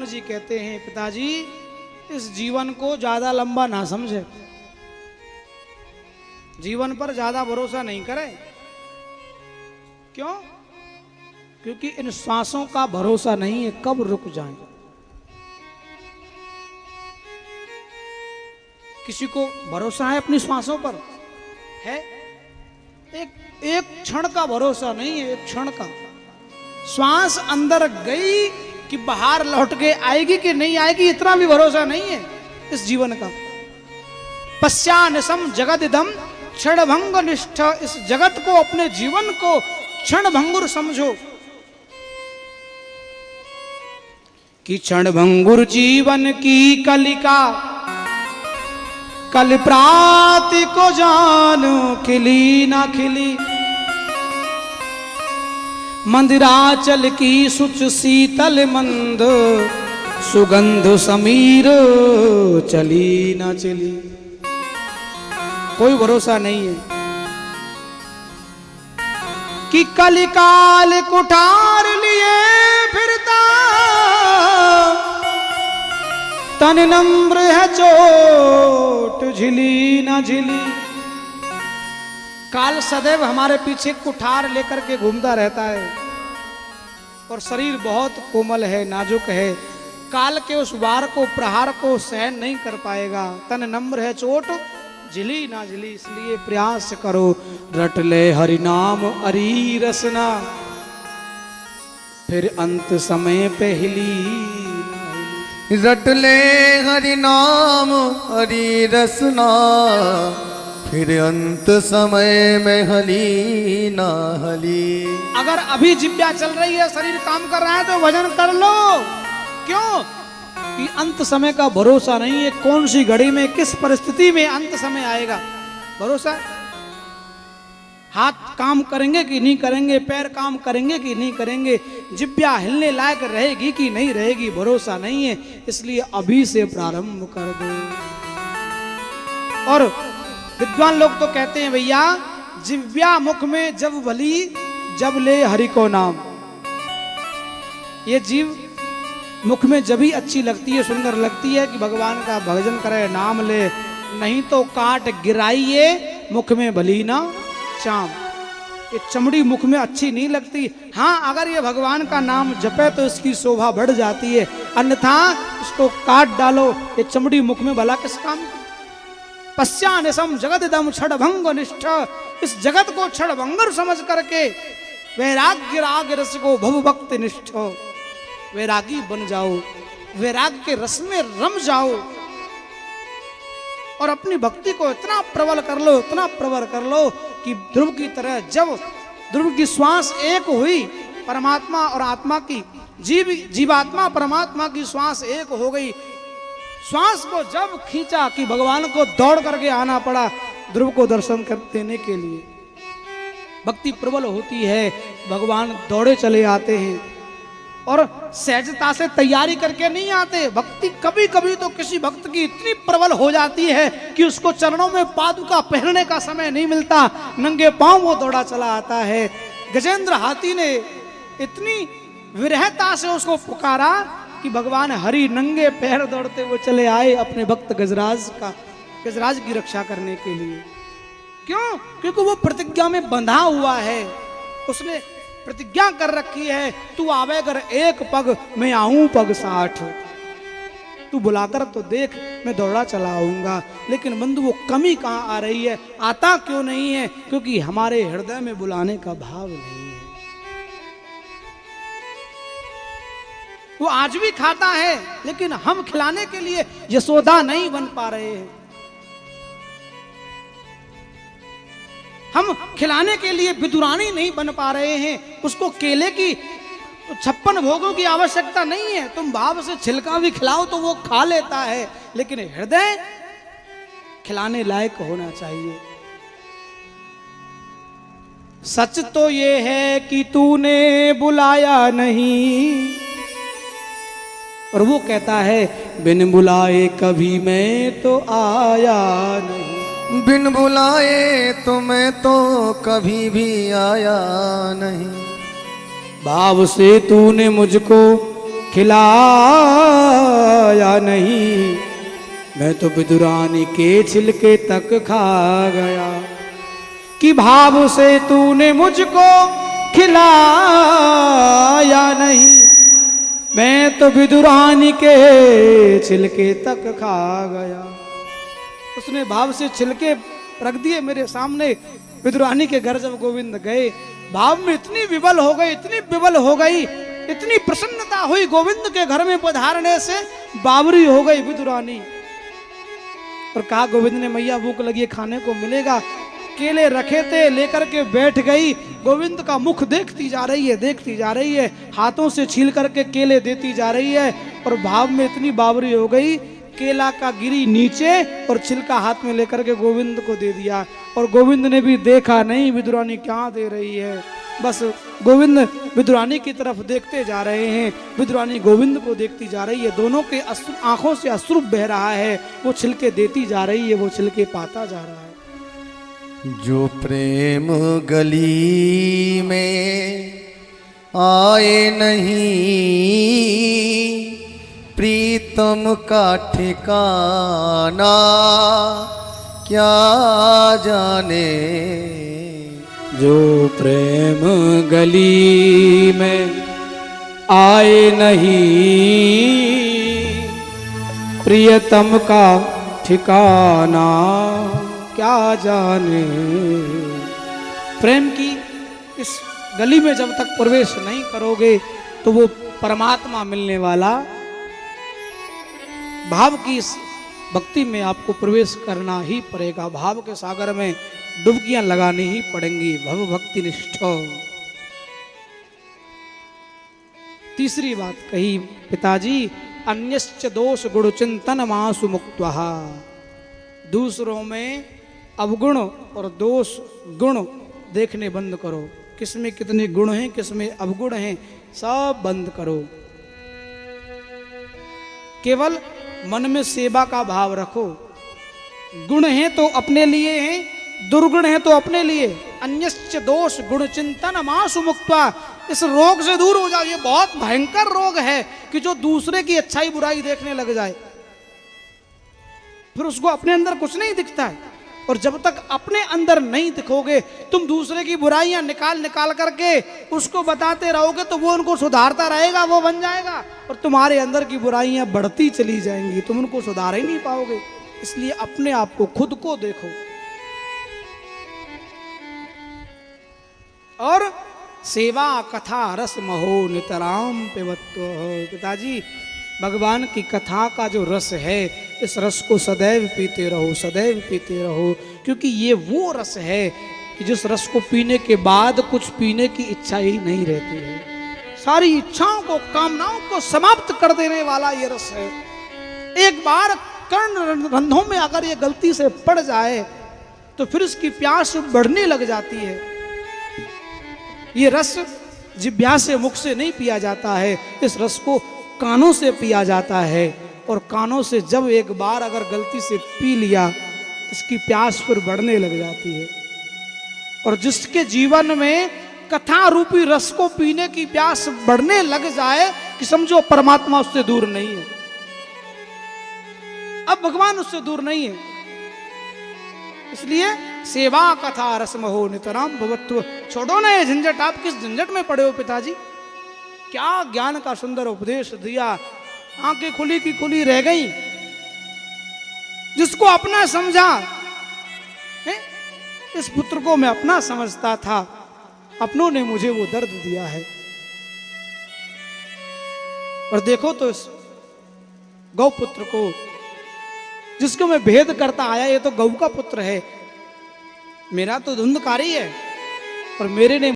लक्ष्मण जी कहते हैं, पिताजी इस जीवन को ज्यादा लंबा ना समझे, जीवन पर ज्यादा भरोसा नहीं करे। क्यों? क्योंकि इन श्वासों का भरोसा नहीं है कब रुक जाए। किसी को भरोसा है अपनी श्वासों पर? है? एक क्षण का भरोसा नहीं है, एक क्षण का। श्वास अंदर गई कि बाहर लौट के आएगी कि नहीं आएगी, इतना भी भरोसा नहीं है इस जीवन का। पश्यानिशम जगदिदम क्षणभंग निष्ठ, इस जगत को, अपने जीवन को क्षणभंगुर समझो कि क्षणभंगुर जीवन की कलिका, कल प्राति को जानो खिली ना खिली। मंदिराचल की सुच शीतल मंद, सुगंध समीर चली ना चली। कोई भरोसा नहीं है कि कलिकाल कुठार लिए फिरता, तन नम्र है चोट झिली ना झिली। काल सदैव हमारे पीछे कुठार लेकर के घूमता रहता है और शरीर बहुत कोमल है, नाजुक है। काल के उस वार को, प्रहार को सहन नहीं कर पाएगा। तन नम्र है चोट झिली ना झिली, इसलिए प्रयास करो रट ले हरि नाम अरी रसना, फिर अंत समय पे हिली। रट ले हरि नाम हरि रसना, फिर अंत समय में हली ना हली। अगर अभी जिब्या चल रही है, शरीर काम कर रहा है तो भजन कर लो। क्यों? कि अंत समय का भरोसा नहीं है। कौन सी घड़ी में, किस परिस्थिति में अंत समय आएगा, भरोसा? हाथ काम करेंगे कि नहीं करेंगे, पैर काम करेंगे कि नहीं करेंगे, जिब्या हिलने लायक रहेगी कि नहीं रहेगी, भरोसा नहीं है। इसलिए अभी से प्रारंभ कर दो। और विद्वान लोग तो कहते हैं, भैया जिब्या मुख में जब भली, जब ले हरि को नाम। ये जीव मुख में जब ही अच्छी लगती है, सुंदर लगती है कि भगवान का भजन करे, नाम ले, नहीं तो काट गिराइए मुख में भली ना चाम। ये चमड़ी मुख में अच्छी नहीं लगती। हाँ, अगर ये भगवान का नाम जपे तो इसकी शोभा बढ़ जाती है, अन्यथा इसको काट डालो, ये चमड़ी मुख में भला किस काम की? पश्यानिशम जगदिदम क्षणभंग निष्ठ, इस जगत को क्षणभंगर समझ करके वैराग्य राग रस को भव भक्ति निष्ठ, वैरागी बन जाओ, वैराग के रस में रम जाओ और अपनी भक्ति को इतना प्रबल कर लो, इतना प्रबल कर लो कि ध्रुव की तरह, जब ध्रुव की श्वास एक हुई परमात्मा और आत्मा की, जीवात्मा परमात्मा की श्वास एक हो गई, श्वास को जब खींचा कि भगवान को दौड़ करके आना पड़ा ध्रुव को दर्शन कर देने के लिए। भक्ति प्रबल होती है, भगवान दौड़े चले आते हैं और सहजता से तैयारी करके नहीं आते। भक्ति कभी कभी तो किसी भक्त की इतनी प्रबल हो जाती है कि उसको चरणों में पादुका पहनने का समय नहीं मिलता, नंगे पांव वो दौड़ा चला आता है। गजेंद्र हाथी ने इतनी विरहता से उसको पुकारा कि भगवान हरि नंगे पैर दौड़ते हुए चले आए अपने भक्त गजराज की रक्षा करने के लिए। क्यों? क्योंकि वो प्रतिज्ञा में बंधा हुआ है, उसने प्रतिज्ञा कर रखी है, तू आवे कर एक पग मैं आऊं पग 60, तू बुलाकर तो देख मैं दौड़ा चला आऊंगा। लेकिन बंधु वो कमी कहां आ रही है, आता क्यों नहीं है? क्योंकि हमारे हृदय में बुलाने का भाव नहीं है। वो आज भी खाता है, लेकिन हम खिलाने के लिए यशोदा नहीं बन पा रहे हैं। हम खिलाने के लिए विदुरानी नहीं बन पा रहे हैं। उसको केले की 56 भोगों की आवश्यकता नहीं है। तुम भाव से छिलका भी खिलाओ तो वो खा लेता है, लेकिन हृदय खिलाने लायक होना चाहिए। सच तो ये है कि तूने बुलाया नहीं, और वो कहता है बिन बुलाए कभी मैं तो आया नहीं। बिन बुलाए तो मैं तो कभी भी आया नहीं। भाव से तूने मुझको खिलाया तो विदुरानी के छिलके तक खा गया कि भाव से तूने मुझको खिलाया नहीं। मैं तो विदुरानी के छिलके तक खा गया। उसने भाव से छिलके रख दिए मेरे सामने। विदुरानी के घर जब गोविंद गए, भाव में इतनी विवल हो गई, इतनी विवल हो गई, इतनी प्रसन्नता हुई गोविंद के घर में पधारने से, बावरी हो गई विदुरानी। और कहा गोविंद ने, मैया भूख लगी है, खाने को मिलेगा। केले रखे थे, लेकर के बैठ गई। गोविंद का मुख देखती जा रही है, देखती जा रही है, हाथों से छील करके केले देती जा रही है। और भाव में इतनी बावरी हो गई, केला का गिरी नीचे और छिलका हाथ में लेकर के गोविंद को दे दिया। और गोविंद ने भी देखा नहीं विदुरानी क्या दे रही है, बस गोविंद विदुरानी की तरफ देखते जा रहे हैं। विदुरानी गोविंद को देखती जा रही है, दोनों के आंखों से अश्रु बह रहा है। वो छिलके देती जा रही है, वो छिलके पाता जा रहा है। जो प्रेम गली में आए नहीं, प्रीतम का ठिकाना क्या जाने। जो प्रेम गली में आए नहीं, प्रियतम का ठिकाना क्या जाने। प्रेम की इस गली में जब तक प्रवेश नहीं करोगे तो वो परमात्मा मिलने वाला, भाव की इस भक्ति में आपको प्रवेश करना ही पड़ेगा। भाव के सागर में डुबकियां लगानी ही पड़ेंगी। भव भक्ति निष्ठो। तीसरी बात कही पिताजी, अन्यश्च दोष गुण चिंतन मासु मुक्त्वः। दूसरों में अवगुण और दोष गुण देखने बंद करो। किसमें कितने गुण हैं, किसमें अवगुण हैं, सब बंद करो। केवल मन में सेवा का भाव रखो। गुण है तो अपने लिए हैं, दुर्गुण है तो अपने लिए। अन्यश्च दोष गुण चिंतन मासु मुक्त्वा। इस रोग से दूर हो जाओ। ये बहुत भयंकर रोग है कि जो दूसरे की अच्छाई बुराई देखने लग जाए, फिर उसको अपने अंदर कुछ नहीं दिखता है। और जब तक अपने अंदर नहीं दिखोगे, तुम दूसरे की बुराइयां निकाल निकाल करके उसको बताते रहोगे तो वो उनको सुधारता रहेगा, वो बन जाएगा। और तुम्हारे अंदर की बुराइयां बढ़ती चली जाएंगी, तुम उनको सुधार ही नहीं पाओगे। इसलिए अपने आप को, खुद को देखो। और सेवा कथा रस महो नितराम पिबत्व। पिताजी, भगवान की कथा का जो रस है, इस रस को सदैव पीते रहो, सदैव पीते रहो। क्योंकि ये वो रस है कि जिस रस को पीने के बाद कुछ पीने की इच्छा ही नहीं रहती है। सारी इच्छाओं को, कामनाओं को समाप्त कर देने वाला ये रस है। एक बार कर्ण रंध्रों में अगर ये गलती से पड़ जाए तो फिर इसकी प्यास बढ़ने लग जाती है। ये रस जिह्वा से, मुख से नहीं पिया जाता है। इस रस को कानों से पिया जाता है। और कानों से जब एक बार अगर गलती से पी लिया, इसकी प्यास फिर बढ़ने लग जाती है। और जिसके जीवन में कथा रूपी रस को पीने की प्यास बढ़ने लग जाए कि समझो परमात्मा उससे दूर नहीं है, अब भगवान उससे दूर नहीं है। इसलिए सेवा कथा रसमहो नितराम भवत्व। छोड़ो ना ये झंझट। आप किस झंझट में पड़े हो पिताजी? क्या ज्ञान का सुंदर उपदेश दिया, आंखें खुली की खुली रह गई। जिसको अपना समझा है, इस पुत्र को मैं अपना समझता था, अपनों ने मुझे वो दर्द दिया है। और देखो तो इस गौ पुत्र को, जिसको मैं भेद करता आया, ये तो गौ का पुत्र है, मेरा तो धुंधकारी है, और मेरे ने